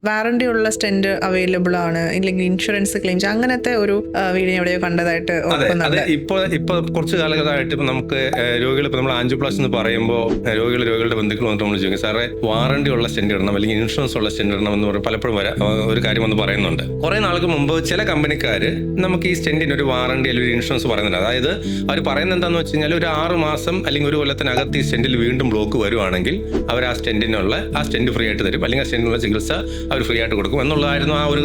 Warranty ഉള്ള stent available ആണ്, ഇല്ലെങ്കിൽ ഇൻഷുറൻസ് ക്ലെയിംസ്, അങ്ങനത്തെ ഒരു വീഡിയോ എവിടെയോ കണ്ടതായിട്ട് ഓർക്കുന്നുണ്ട്. ഇപ്പൊ കുറച്ച് കാലങ്ങളായിട്ട് ഇപ്പൊ നമുക്ക് രോഗികൾ, ഇപ്പൊ നമ്മൾ ആൻജിയോപ്ലാസ്റ്റി എന്ന് പറയുമ്പോൾ രോഗികളുടെ ബന്ധുക്കൾ വന്നിട്ട് നമ്മൾ ചോദിക്കും, സാറേ വാറണ്ടി ഉള്ള സ്റ്റെന്റ് ഇടണം അല്ലെങ്കിൽ ഇൻഷുറൻസ് ഉള്ള സ്റ്റെന്റ് ഇടണം എന്ന് പറയും. പലപ്പോഴും ഒരു കാര്യം വന്ന് പറയുന്നുണ്ട്. കുറെ നാൾക്ക് മുമ്പ് ചില കമ്പനിക്കാർ നമുക്ക് ഈ സ്റ്റെന്റിന് ഒരു വാറണ്ടി അല്ലെങ്കിൽ ഒരു ഇൻഷുറൻസ് പറയുന്നുണ്ട്. അതായത് അവർ പറയുന്നത് എന്താണെന്ന് വെച്ച് കഴിഞ്ഞാൽ, ഒരു 6 മാസം അല്ലെങ്കിൽ 1 കൊല്ലത്തിനകത്ത് ഈ സ്റ്റെന്റിൽ വീണ്ടും ബ്ലോക്ക് വരുവാണെങ്കിൽ അവർ ആ സ്റ്റെന്റ് ഫ്രീ ആയിട്ട് തരും, അല്ലെങ്കിൽ ആ സ്റ്റെന്റിനുള്ള ചികിത്സ അവർ ഫ്രീ ആയിട്ട് കൊടുക്കും എന്നുള്ളതായിരുന്നു ആ ഒരു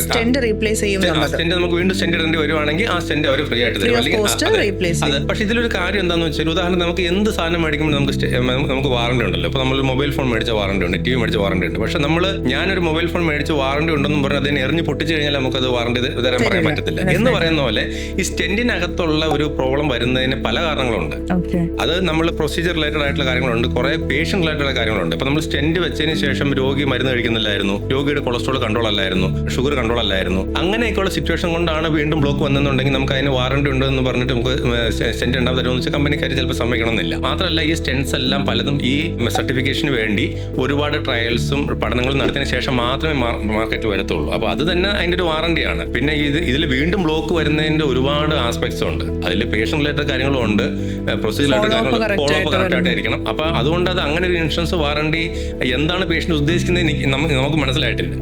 സ്റ്റെന്റ് റീപ്ലേസ് ചെയ്യും. സ്റ്റെന്റ് നമുക്ക് വീണ്ടും സ്റ്റെന്റ് ഇടേണ്ടി വരുവാണെങ്കിൽ ആ സ്റ്റെന്റ് അവർ ഫ്രീ ആയിട്ട് തരും. അതെ. പക്ഷെ ഇതിലൊരു കാര്യം എന്താണെന്ന് വെച്ചാൽ, ഉദാഹരണം നമുക്ക് എന്ത് സാധനം മേടിക്കുമ്പോൾ നമുക്ക് വാറണ്ടി ഉണ്ടല്ലോ. ഇപ്പൊ നമ്മൾ മൊബൈൽ ഫോൺ മേടിച്ച വാറണ്ടി ഉണ്ട്, TV മേടിച്ച വാറണ്ടി ഉണ്ട്. പക്ഷെ ഞാനൊരു മൊബൈൽ ഫോൺ മേടിച്ച് വാറണ്ടി ഉണ്ടെന്നും പറഞ്ഞ് അതിനെ എറിഞ്ഞ് പൊട്ടിച്ചു കഴിഞ്ഞാൽ നമുക്കത് വാറണ്ടി തരാൻ പറയാൻ പറ്റത്തില്ല. എന്ന് പറയുന്ന പോലെ ഈ സ്റ്റെന്റിനകത്തുള്ള ഒരു പ്രോബ്ലം വരുന്നതിന് പല കാരണങ്ങളുണ്ട്. അത് നമ്മൾ പ്രൊസീജിയർ റിലേറ്റഡ് ആയിട്ടുള്ള കാര്യങ്ങളുണ്ട്, കുറെ പേഷ്യന്റ് റിലേറ്റഡ് കാര്യങ്ങളുണ്ട്. ഇപ്പൊ നമ്മൾ സ്റ്റെന്റ് വെച്ചതിന് ശേഷം രോഗി മരുന്ന് കഴിക്കുന്നില്ലായിരുന്നു, രോഗിയുടെ കൊളസ്ട്രോൾ കൺട്രോൾ അല്ലായിരുന്നു, ഷുഗർ കൺട്രോൾ അല്ലായിരുന്നു, അങ്ങനെയൊക്കെയുള്ള സിറ്റുവേഷൻ കൊണ്ടാണ് വീണ്ടും ബ്ലോക്ക് വന്നെന്നുണ്ടെങ്കിൽ നമുക്ക് അതിന് വാറണ്ടി ഉണ്ടെന്ന് പറഞ്ഞിട്ട് നമുക്ക് സ്റ്റെന്റ് ഉണ്ടാവും തരുമെന്ന് വെച്ചാൽ കമ്പനിക്കാർ ചിലപ്പോൾ സമ്മതിക്കണമെന്നില്ല. മാത്രമല്ല ഈ സ്റ്റെന്റ്സ് എല്ലാം പലതും ഈ സർട്ടിഫിക്കേഷന് വേണ്ടി ഒരുപാട് ട്രയൽസും പഠനങ്ങളും നടത്തിയതിനു ശേഷം മാത്രമേ മാർക്കറ്റിൽ വരത്തുള്ളൂ. അപ്പോൾ അത് തന്നെ അതിന്റെ ഒരു വാറണ്ടിയാണ്. പിന്നെ ഇതിൽ വീണ്ടും ബ്ലോക്ക് വരുന്നതിന്റെ ഒരുപാട് ആസ്പെക്ട്സ് ഉണ്ട്. അതിൽ പേഷ്യന്റ് റിലേറ്റഡ് കാര്യങ്ങളും ഉണ്ട്, പ്രൊസീജിയർ റിലേറ്റഡ് കാര്യങ്ങളും കറക്റ്റ് ആയിട്ടിരിക്കണം. അപ്പൊ അതുകൊണ്ട് അത് അങ്ങനെ ഒരു ഇൻഷുറൻസ് വാറണ്ടി എന്താണ് പേഷ്യന്റ് ഉദ്ദേശിക്കുന്നത് നമുക്ക് മനസ്സിലായിട്ടില്ല.